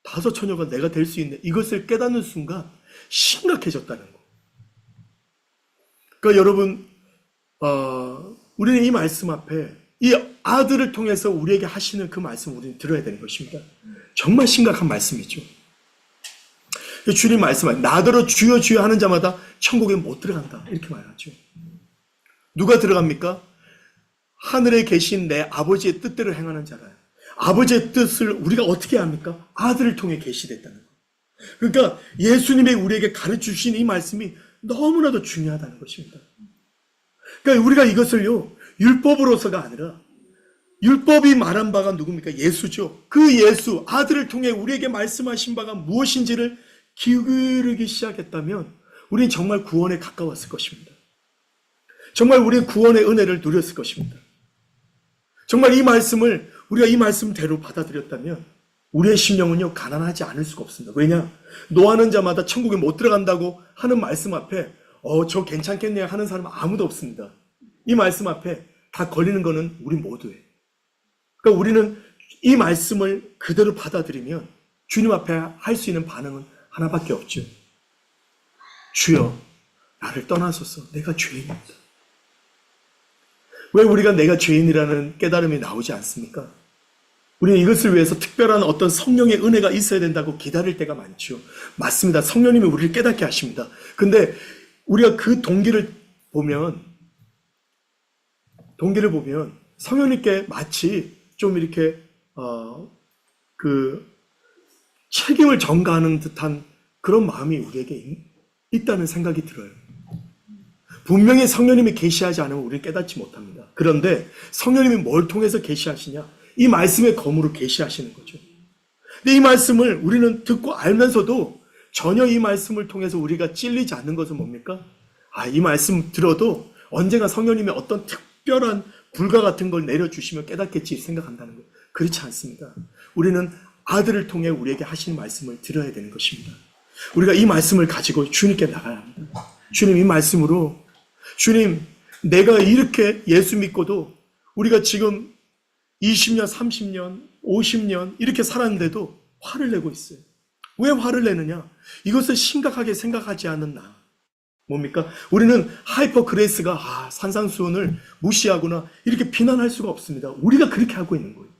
5처녀가 내가 될 수 있네. 이것을 깨닫는 순간 심각해졌다는 거. 그러니까 여러분, 우리는 이 말씀 앞에, 이 아들을 통해서 우리에게 하시는 그 말씀을 우리는 들어야 되는 것입니다. 정말 심각한 말씀이죠. 주님 말씀은 나더러 주여 주여 하는 자마다 천국에 못 들어간다, 이렇게 말하죠. 누가 들어갑니까? 하늘에 계신 내 아버지의 뜻대로 행하는 자라요. 아버지의 뜻을 우리가 어떻게 합니까? 아들을 통해 계시됐다는 거. 그러니까 예수님이 우리에게 가르쳐주신 이 말씀이 너무나도 중요하다는 것입니다. 그러니까 우리가 이것을요, 율법으로서가 아니라, 율법이 말한 바가 누굽니까? 예수죠. 그 예수, 아들을 통해 우리에게 말씀하신 바가 무엇인지를 기울이기 시작했다면 우리는 정말 구원에 가까웠을 것입니다. 정말 우리는 구원의 은혜를 누렸을 것입니다. 정말 이 말씀을, 우리가 이 말씀대로 받아들였다면 우리의 심령은요, 가난하지 않을 수가 없습니다. 왜냐? 노하는 자마다 천국에 못 들어간다고 하는 말씀 앞에 저 괜찮겠네요 하는 사람은 아무도 없습니다. 이 말씀 앞에 다 걸리는 거는 우리 모두예요. 그러니까 우리는 이 말씀을 그대로 받아들이면 주님 앞에 할 수 있는 반응은 하나밖에 없죠. 주여, 나를 떠나소서. 내가 죄인입니다. 왜 우리가 내가 죄인이라는 깨달음이 나오지 않습니까? 우리는 이것을 위해서 특별한 어떤 성령의 은혜가 있어야 된다고 기다릴 때가 많죠. 맞습니다. 성령님이 우리를 깨닫게 하십니다. 근데 우리가 그 동기를 보면 성령님께 마치 좀 이렇게 그 책임을 전가하는 듯한 그런 마음이 우리에게 있다는 생각이 들어요. 분명히 성령님이 계시하지 않으면 우리는 깨닫지 못합니다. 그런데 성령님이 뭘 통해서 계시하시냐? 이 말씀의 검으로 계시하시는 거죠. 근데 이 말씀을 우리는 듣고 알면서도 전혀 이 말씀을 통해서 우리가 찔리지 않는 것은 뭡니까? 이 말씀 들어도 언젠가 성령님의 어떤 특별한 불과 같은 걸 내려주시면 깨닫겠지 생각한다는 거예요. 그렇지 않습니다. 우리는 아들을 통해 우리에게 하시는 말씀을 들어야 되는 것입니다. 우리가 이 말씀을 가지고 주님께 나가야 합니다. 주님, 이 말씀으로, 주님, 내가 이렇게 예수 믿고도 우리가 지금 20년, 30년, 50년 이렇게 살았는데도 화를 내고 있어요. 왜 화를 내느냐? 이것을 심각하게 생각하지 않는 나. 뭡니까? 우리는 하이퍼 그레이스가 산상수훈을 무시하거나 이렇게 비난할 수가 없습니다. 우리가 그렇게 하고 있는 거예요.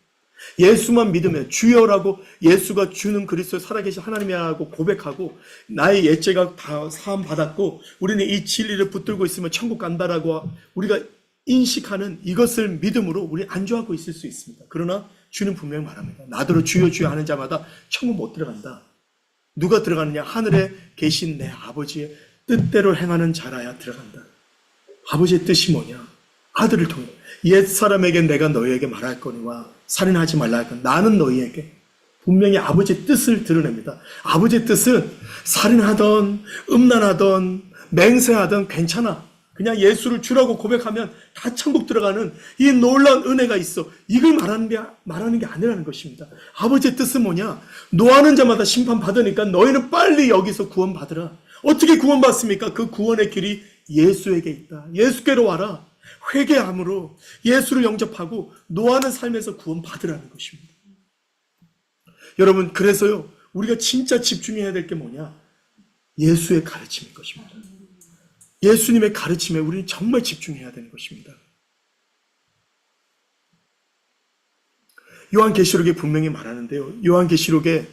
예수만 믿으면 주여라고 예수가 주는 그리스도 살아계신 하나님이라고 고백하고 나의 옛죄가 다 사함 받았고 우리는 이 진리를 붙들고 있으면 천국 간다라고 우리가 인식하는 이것을 믿음으로 우리 안주하고 있을 수 있습니다. 그러나 주는 분명히 말합니다. 나더러 주여 주여 하는 자마다 천국 못 들어간다. 누가 들어가느냐? 하늘에 계신 내 아버지의 뜻대로 행하는 자라야 들어간다. 아버지의 뜻이 뭐냐? 아들을 통해 옛사람에게 내가 너희에게 말할 거니와 살인하지 말라 할 건 나는 너희에게 분명히 아버지의 뜻을 드러냅니다. 아버지의 뜻은 살인하던 음란하던 맹세하던 괜찮아. 그냥 예수를 주라고 고백하면 다 천국 들어가는 이 놀라운 은혜가 있어. 이걸 말하는 게 아니라는 것입니다. 아버지의 뜻은 뭐냐? 노하는 자마다 심판받으니까 너희는 빨리 여기서 구원받으라. 어떻게 구원받습니까? 그 구원의 길이 예수에게 있다. 예수께로 와라. 회개함으로 예수를 영접하고 노하는 삶에서 구원받으라는 것입니다. 여러분, 그래서요, 우리가 진짜 집중해야 될 게 뭐냐? 예수의 가르침일 것입니다. 예수님의 가르침에 우리는 정말 집중해야 되는 것입니다. 요한계시록에 분명히 말하는데요. 요한계시록에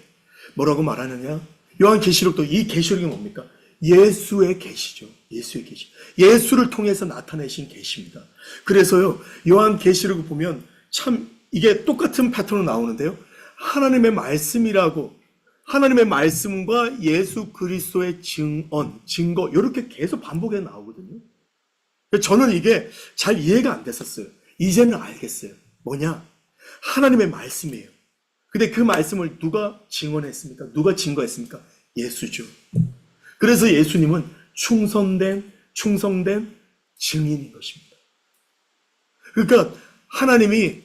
뭐라고 말하느냐? 요한계시록도 이 계시록이 뭡니까? 예수의 계시죠. 예수의 계시. 예수를 통해서 나타내신 계시입니다. 그래서요, 요한계시록을 보면 참 이게 똑같은 패턴으로 나오는데요. 하나님의 말씀이라고, 하나님의 말씀과 예수 그리스도의 증거 이렇게 계속 반복해 나오거든요. 저는 이게 잘 이해가 안 됐었어요. 이제는 알겠어요. 뭐냐? 하나님의 말씀이에요. 근데 그 말씀을 누가 증언했습니까? 누가 증거했습니까? 예수죠. 그래서 예수님은 충성된 증인인 것입니다. 그러니까 하나님이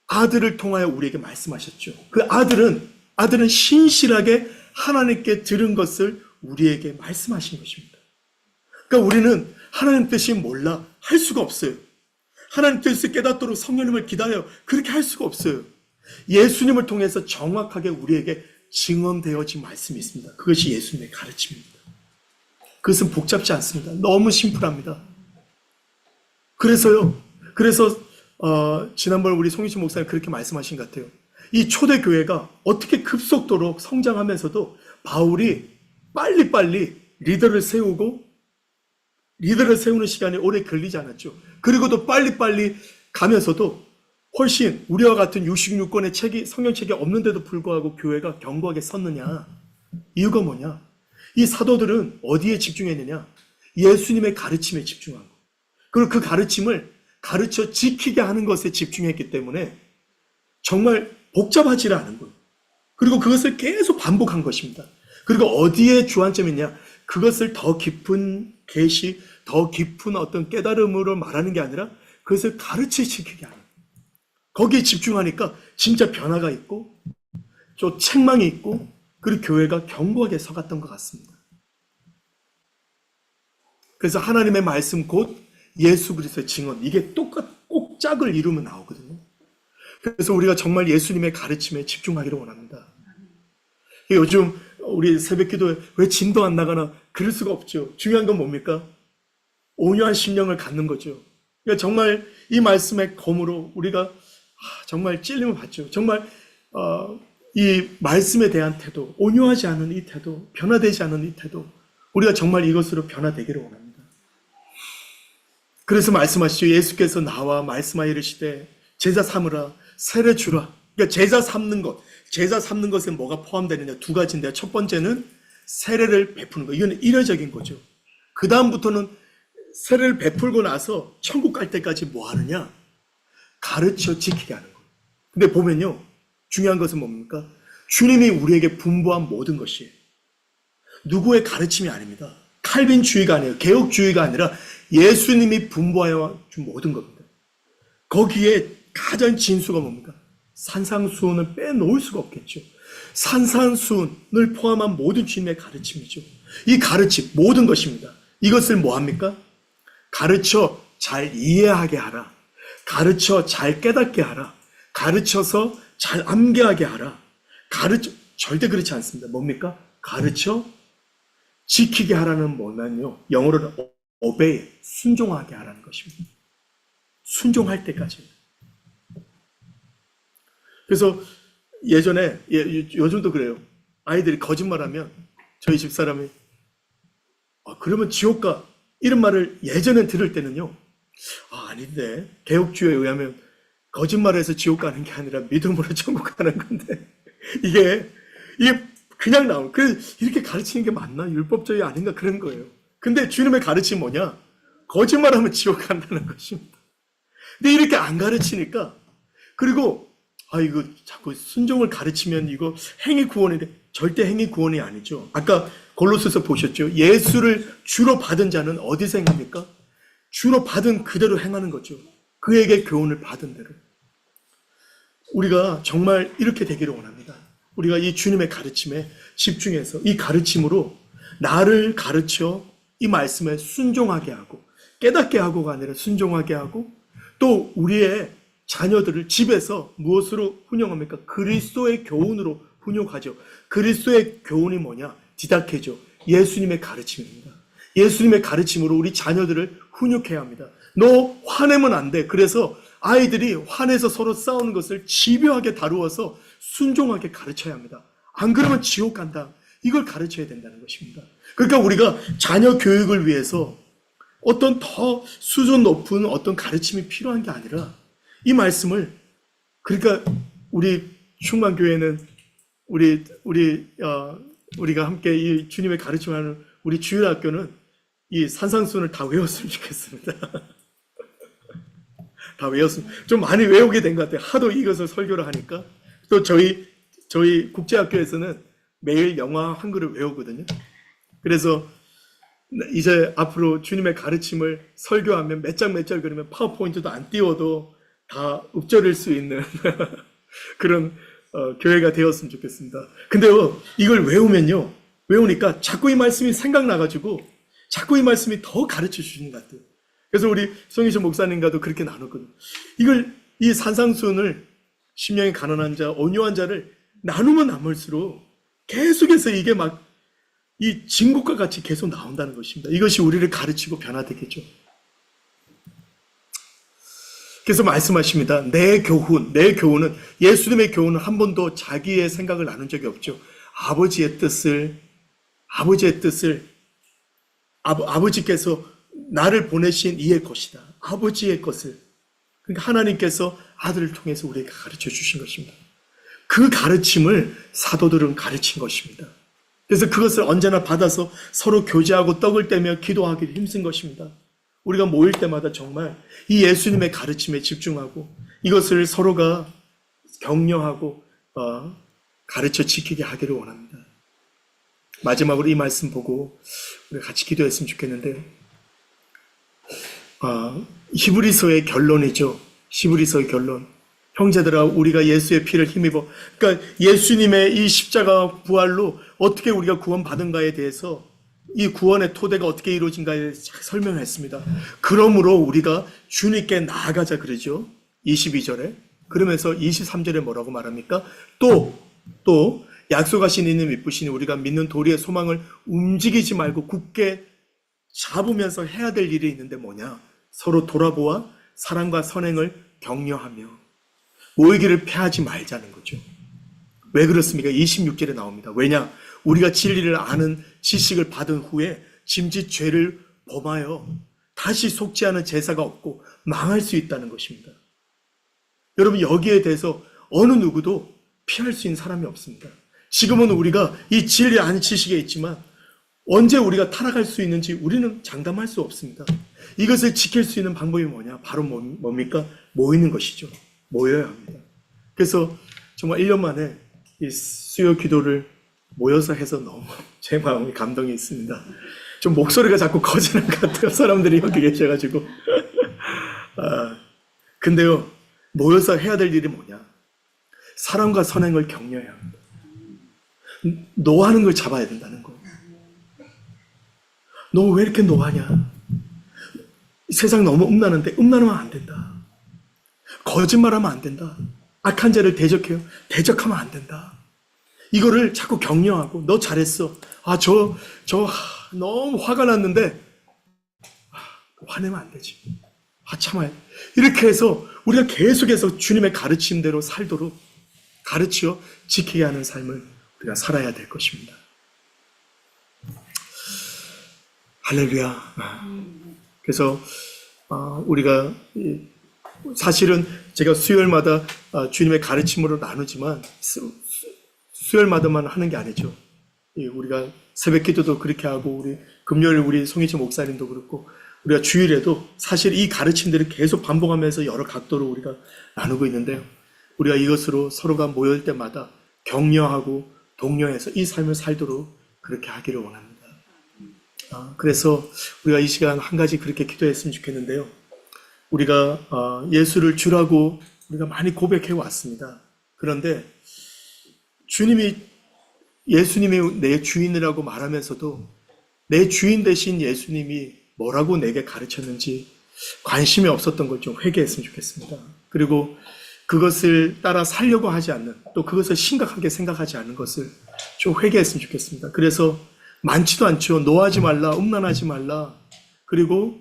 아들을 통하여 우리에게 말씀하셨죠. 그 아들은 신실하게 하나님께 들은 것을 우리에게 말씀하신 것입니다. 그러니까 우리는 하나님 뜻이 몰라 할 수가 없어요. 하나님 뜻을 깨닫도록 성령님을 기다려 그렇게 할 수가 없어요. 예수님을 통해서 정확하게 우리에게 증언되어진 말씀이 있습니다. 그것이 예수님의 가르침입니다. 그것은 복잡지 않습니다. 너무 심플합니다. 그래서 지난번 우리 송희신 목사님 그렇게 말씀하신 것 같아요. 이 초대교회가 어떻게 급속도로 성장하면서도 바울이 빨리빨리 리더를 세우는 시간이 오래 걸리지 않았죠. 그리고도 빨리빨리 가면서도 훨씬 우리와 같은 66권의 성경책이 없는데도 불구하고 교회가 견고하게 섰느냐? 이유가 뭐냐? 이 사도들은 어디에 집중했느냐? 예수님의 가르침에 집중하고, 그리고 그 가르침을 가르쳐 지키게 하는 것에 집중했기 때문에 정말 복잡하지 않은 거예요. 그리고 그것을 계속 반복한 것입니다. 그리고 어디에 주안점이 있냐? 그것을 더 깊은 계시, 더 깊은 어떤 깨달음으로 말하는 게 아니라 그것을 가르쳐 지키게 하는 거예요. 거기에 집중하니까 진짜 변화가 있고 또 책망이 있고 그리고 교회가 견고하게 서갔던 것 같습니다. 그래서 하나님의 말씀 곧 예수 그리스도의 증언, 이게 꼭 짝을 이루면 나오거든요. 그래서 우리가 정말 예수님의 가르침에 집중하기를 원합니다. 요즘 우리 새벽기도에 왜 진도 안 나가나 그럴 수가 없죠. 중요한 건 뭡니까? 온유한 심령을 갖는 거죠. 그러니까 정말 이 말씀의 검으로 우리가 정말 찔림을 받죠. 정말 이 말씀에 대한 태도, 온유하지 않은 이 태도, 변화되지 않은 이 태도, 우리가 정말 이것으로 변화되기를 원합니다. 그래서 말씀하시죠. 예수께서 나와 말씀하여 이르시되 제자 삼으라, 세례 주라. 그러니까 제자 삼는 것에 뭐가 포함되느냐? 두 가지인데요. 첫 번째는 세례를 베푸는 거. 이건 일회적인 거죠. 그 다음부터는 세례를 베풀고 나서 천국 갈 때까지 뭐 하느냐? 가르쳐 지키게 하는 거예요. 근데 보면요, 중요한 것은 뭡니까? 주님이 우리에게 분부한 모든 것이 누구의 가르침이 아닙니다. 칼빈주의가 아니에요. 개혁주의가 아니라 예수님이 분부하여 준 모든 겁니다. 거기에 가장 진수가 뭡니까? 산상수훈을 빼놓을 수가 없겠죠. 산상수훈을 포함한 모든 주님의 가르침이죠. 이 가르침, 모든 것입니다. 이것을 뭐 합니까? 가르쳐 잘 이해하게 하라. 가르쳐 잘 깨닫게 하라. 가르쳐서 잘 암기하게 하라. 절대 그렇지 않습니다. 뭡니까? 가르쳐 지키게 하라는 뭐냐면요, 영어로는 obey, 순종하게 하라는 것입니다. 순종할 때까지. 그래서 예전에, 요즘도 그래요. 아이들이 거짓말하면 저희 집사람이 그러면 지옥 가, 이런 말을 예전에 들을 때는요, 아닌데 개혁주의에 의하면 거짓말해서 지옥 가는 게 아니라 믿음으로 천국 가는 건데 이게 그냥 나오고, 그래서 이렇게 가르치는 게 맞나? 율법주의 아닌가? 그런 거예요. 근데 주님의 가르침이 뭐냐? 거짓말하면 지옥 간다는 것입니다. 근데 이렇게 안 가르치니까, 그리고 이거 자꾸 순종을 가르치면 이거 행위 구원인데, 절대 행위 구원이 아니죠. 아까 골로새서 보셨죠? 예수를 주로 받은 자는 어디서 행합니까? 주로 받은 그대로 행하는 거죠. 그에게 교훈을 받은 대로. 우리가 정말 이렇게 되기를 원합니다. 우리가 이 주님의 가르침에 집중해서 이 가르침으로 나를 가르쳐 이 말씀에 순종하게 하고, 깨닫게 하고가 아니라 순종하게 하고, 또 우리의 자녀들을 집에서 무엇으로 훈육합니까? 그리스도의 교훈으로 훈육하죠. 그리스도의 교훈이 뭐냐? 디다케죠. 예수님의 가르침입니다. 예수님의 가르침으로 우리 자녀들을 훈육해야 합니다. 너 화내면 안 돼. 그래서 아이들이 화내서 서로 싸우는 것을 집요하게 다루어서 순종하게 가르쳐야 합니다. 안 그러면 지옥 간다. 이걸 가르쳐야 된다는 것입니다. 그러니까 우리가 자녀 교육을 위해서 어떤 더 수준 높은 어떤 가르침이 필요한 게 아니라 이 말씀을, 그러니까 우리 충만교회는 우리가 함께 이 주님의 가르침하는 우리 주일학교는 이 산상순을 다 외웠으면 좋겠습니다. 다 외웠으면, 좀 많이 외우게 된 것 같아요. 하도 이것을 설교를 하니까. 또 저희 국제학교에서는 매일 영어 한글을 외우거든요. 그래서 이제 앞으로 주님의 가르침을 설교하면 몇 장 그러면 파워포인트도 안 띄워도 다 읊조릴 수 있는 그런 교회가 되었으면 좋겠습니다. 근데요, 이걸 외우니까 자꾸 이 말씀이 생각나가지고 자꾸 이 말씀이 더 가르쳐 주시는 것 같아요. 그래서 우리 송희철 목사님과도 그렇게 나눴거든요. 이 산상순을 심령이 가난한 자, 온유한 자를 나누면 나눌수록 계속해서 이게 막 이 진국과 같이 계속 나온다는 것입니다. 이것이 우리를 가르치고 변화되겠죠. 그래서 말씀하십니다. 내 교훈은, 예수님의 교훈은 한 번도 자기의 생각을 나눈 적이 없죠. 아버지의 뜻을 아버지께서 나를 보내신 이의 것이다. 아버지의 것을. 그러니까 하나님께서 아들을 통해서 우리에게 가르쳐 주신 것입니다. 그 가르침을 사도들은 가르친 것입니다. 그래서 그것을 언제나 받아서 서로 교제하고 떡을 떼며 기도하기를 힘쓴 것입니다. 우리가 모일 때마다 정말 이 예수님의 가르침에 집중하고 이것을 서로가 격려하고 가르쳐 지키게 하기를 원합니다. 마지막으로 이 말씀 보고 우리 같이 기도했으면 좋겠는데, 히브리서의 결론이죠. 히브리서의 결론. 형제들아, 우리가 예수의 피를 힘입어, 그러니까 예수님의 이 십자가 부활로 어떻게 우리가 구원받은가에 대해서, 이 구원의 토대가 어떻게 이루어진가에 대해서 설명했습니다. 그러므로 우리가 주님께 나아가자 그러죠. 22절에. 그러면서 23절에 뭐라고 말합니까? 또 약속하신 이는 믿으시니 우리가 믿는 도리의 소망을 움직이지 말고 굳게 잡으면서 해야 될 일이 있는데 뭐냐? 서로 돌아보아 사랑과 선행을 격려하며 모이기를 패하지 말자는 거죠. 왜 그렇습니까? 26절에 나옵니다. 왜냐? 우리가 진리를 아는 지식을 받은 후에 짐짓 죄를 범하여 다시 속지 않은 제사가 없고 망할 수 있다는 것입니다. 여러분, 여기에 대해서 어느 누구도 피할 수 있는 사람이 없습니다. 지금은 우리가 이 진리 아는 지식에 있지만 언제 우리가 타락할 수 있는지 우리는 장담할 수 없습니다. 이것을 지킬 수 있는 방법이 뭐냐? 바로 뭡니까? 모이는 것이죠. 모여야 합니다. 그래서 정말 1년 만에 이 수요 기도를 모여서 해서 너무 제 마음이 감동이 있습니다. 좀 목소리가 자꾸 커지는 것 같아요. 사람들이 여기 계셔가지고. 근데요, 모여서 해야 될 일이 뭐냐? 사랑과 선행을 격려해야 합니다. 노하는 걸 잡아야 된다는 거. 너 왜 이렇게 노하냐? 세상 너무 음란한데 음란하면 안 된다. 거짓말하면 안 된다. 악한 자를 대적하면 안 된다. 이거를 자꾸 격려하고, 너 잘했어. 너무 화가 났는데, 화내면 안 되지. 참아야. 이렇게 해서 우리가 계속해서 주님의 가르침대로 살도록 가르치어 지키게 하는 삶을 우리가 살아야 될 것입니다. 할렐루야. 그래서 우리가 사실은 제가 수요일마다 주님의 가르침으로 나누지만 수요일마다만 하는 게 아니죠. 우리가 새벽 기도도 그렇게 하고, 우리 금요일 우리 송희철 목사님도 그렇고, 우리가 주일에도 사실 이 가르침들을 계속 반복하면서 여러 각도로 우리가 나누고 있는데요. 우리가 이것으로 서로가 모일 때마다 격려하고 독려해서 이 삶을 살도록 그렇게 하기를 원합니다. 그래서 우리가 이 시간 한 가지 그렇게 기도했으면 좋겠는데요. 우리가 예수를 주라고 우리가 많이 고백해 왔습니다. 그런데 예수님이 내 주인이라고 말하면서도 내 주인 대신 예수님이 뭐라고 내게 가르쳤는지 관심이 없었던 걸 좀 회개했으면 좋겠습니다. 그리고 그것을 따라 살려고 하지 않는, 또 그것을 심각하게 생각하지 않는 것을 좀 회개했으면 좋겠습니다. 그래서 많지도 않죠. 노하지 말라, 음란하지 말라, 그리고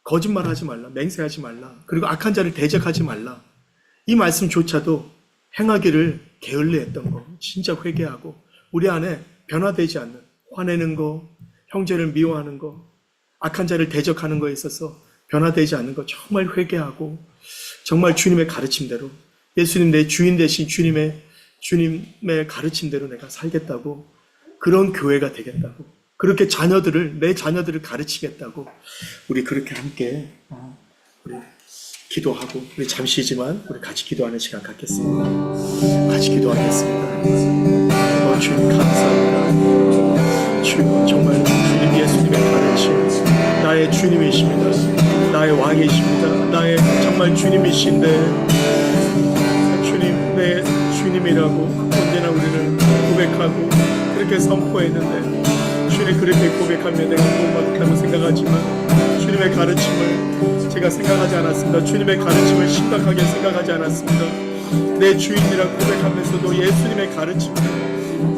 거짓말하지 말라, 맹세하지 말라, 그리고 악한 자를 대적하지 말라. 이 말씀조차도 행하기를 게을리했던 거, 진짜 회개하고 우리 안에 변화되지 않는 화내는 거, 형제를 미워하는 거, 악한 자를 대적하는 거에 있어서 변화되지 않는 거 정말 회개하고 정말 주님의 가르침대로 예수님 내 주인 되신 주님의 가르침대로 내가 살겠다고, 그런 교회가 되겠다고, 그렇게 내 자녀들을 가르치겠다고, 우리 그렇게 함께 우리 기도하고, 우리 잠시지만 우리 같이 기도하는 시간 갖겠습니다. 같이 기도하겠습니다. 주님 감사합니다. 주님 정말 주님 예수님의 가르침, 나의 주님이십니다. 나의 왕이십니다. 나의 정말 주님이신데, 주님 내 주님이라고 언제나 우리는 고백하고 그렇게 선포했는데, 주님 그렇게 고백하며 내가 구원받았다고 생각하지만 주님의 가르침을 제가 생각하지 않았습니다. 주님의 가르침을 심각하게 생각하지 않았습니다. 내 주인이라 고백하면서도 예수님의 가르침을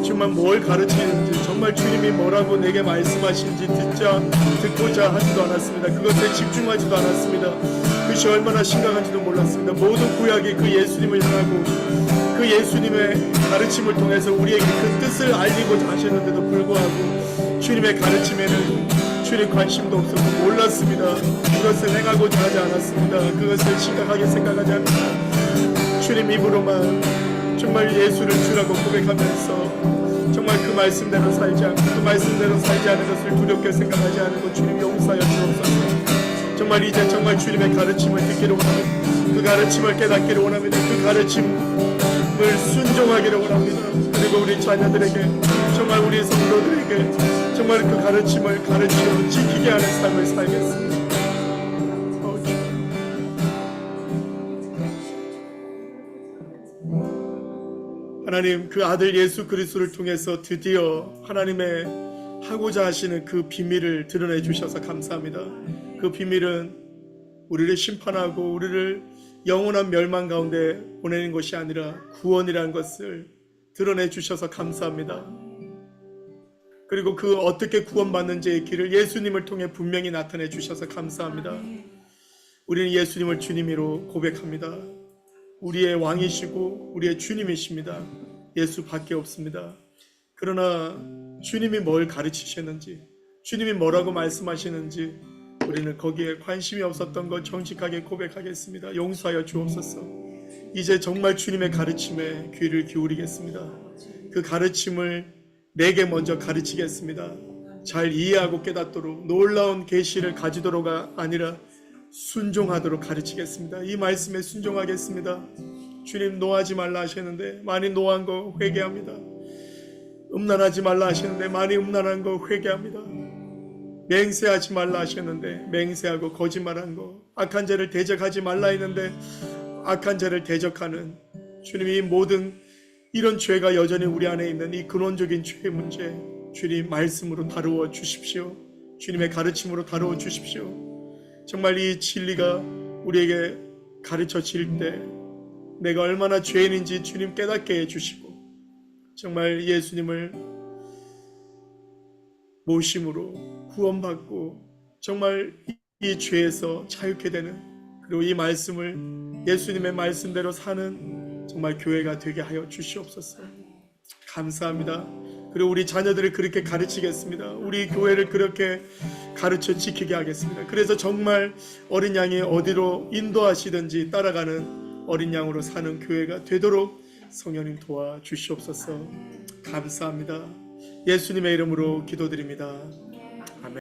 정말 뭘 가르치는지, 정말 주님이 뭐라고 내게 말씀하시는지 듣고자 하지도 않았습니다. 그것에 집중하지도 않았습니다. 그것이 얼마나 심각한지도 몰랐습니다. 모든 구약이 그 예수님을 향하고 그 예수님의 가르침을 통해서 우리에게 그 뜻을 알리고자 하셨는데도 불구하고 주님의 가르침에는 주님 관심도 없었고 몰랐습니다. 그것을 행하고자 하지 않았습니다. 그것을 심각하게 생각하지 않았습니다. 주님 입으로만 정말 예수를 주라고 고백하면서 정말 그 말씀대로 살지 않고 그 말씀대로 살지 않은 것을 두렵게 생각하지 않고 주님 용서하여 주옵소서. 정말 이제 정말 주님의 가르침을 듣기를 원합니다. 그 가르침을 깨닫기를 원합니다. 그 가르침을 순종하기를 원합니다. 그리고 우리 자녀들에게, 정말 우리 성도들에게 정말 그 가르침을 가르치고 지키게 하는 삶을 살겠습니다. 하나님, 그 아들 예수 그리스도를 통해서 드디어 하나님의 하고자 하시는 그 비밀을 드러내 주셔서 감사합니다. 그 비밀은 우리를 심판하고 우리를 영원한 멸망 가운데 보내는 것이 아니라 구원이라는 것을 드러내 주셔서 감사합니다. 그리고 그 어떻게 구원받는지의 길을 예수님을 통해 분명히 나타내 주셔서 감사합니다. 우리는 예수님을 주님으로 고백합니다. 우리의 왕이시고 우리의 주님이십니다. 예수밖에 없습니다. 그러나 주님이 뭘 가르치셨는지, 주님이 뭐라고 말씀하시는지 우리는 거기에 관심이 없었던 것 정직하게 고백하겠습니다. 용서하여 주옵소서. 이제 정말 주님의 가르침에 귀를 기울이겠습니다. 그 가르침을 내게 먼저 가르치겠습니다. 잘 이해하고 깨닫도록, 놀라운 계시를 가지도록 아니라 순종하도록 가르치겠습니다. 이 말씀에 순종하겠습니다. 주님 노하지 말라 하셨는데 많이 노한 거 회개합니다. 음란하지 말라 하셨는데 많이 음란한 거 회개합니다. 맹세하지 말라 하셨는데 맹세하고 거짓말한 거, 악한 자를 대적하지 말라 했는데 악한 자를 대적하는, 주님이 모든 이런 죄가 여전히 우리 안에 있는 이 근원적인 죄의 문제, 주님 말씀으로 다루어 주십시오. 주님의 가르침으로 다루어 주십시오. 정말 이 진리가 우리에게 가르쳐질 때 내가 얼마나 죄인인지 주님 깨닫게 해주시고, 정말 예수님을 모심으로 구원받고 정말 이 죄에서 자유케 되는, 그리고 이 말씀을 예수님의 말씀대로 사는 정말 교회가 되게 하여 주시옵소서. 감사합니다. 그리고 우리 자녀들을 그렇게 가르치겠습니다. 우리 교회를 그렇게 가르쳐 지키게 하겠습니다. 그래서 정말 어린 양이 어디로 인도하시든지 따라가는 어린 양으로 사는 교회가 되도록 성령님 도와주시옵소서. 감사합니다. 예수님의 이름으로 기도드립니다.